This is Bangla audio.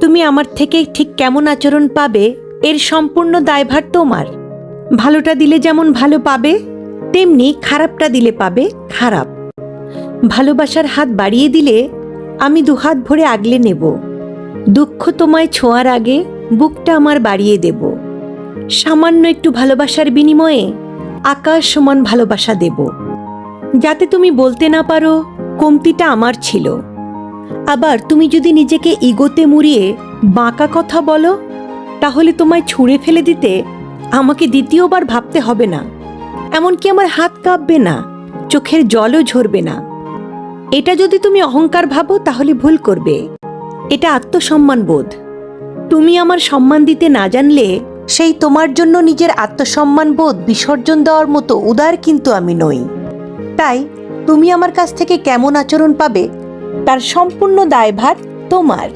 তুমি আমার থেকে ঠিক কেমন আচরণ পাবে এর সম্পূর্ণ দায়ভার তোমার। ভালোটা দিলে যেমন ভালো পাবে, তেমনি খারাপটা দিলে পাবে খারাপ। ভালোবাসার হাত বাড়িয়ে দিলে আমি দুহাত ভরে আগলে নেব। দুঃখ তোমায় ছোঁয়ার আগে বুকটা আমার বাড়িয়ে দেব। সামান্য একটু ভালোবাসার বিনিময়ে আকাশ সমান ভালোবাসা দেব, যাতে তুমি বলতে না পারো কমতিটা আমার ছিল। আবার তুমি যদি নিজেকে ইগোতে মুড়িয়ে বাঁকা কথা বলো, তাহলে তোমায় ছুঁড়ে ফেলে দিতে আমাকে দ্বিতীয়বার ভাবতে হবে না। এমনকি আমার হাত কাঁপবে না, চোখের জলও ঝরবে না। এটা যদি তুমি অহংকার ভাবো তাহলে ভুল করবে। এটা আত্মসম্মান বোধ। তুমি আমার সম্মান দিতে না জানলে সেই তোমার জন্য নিজের আত্মসম্মান বোধ বিসর্জন দেওয়ার মতো উদার কিন্তু আমি নই। তাই তুমি আমার কাছ থেকে কেমন আচরণ পাবে তার সম্পূর্ণ দায়ভার তোমার।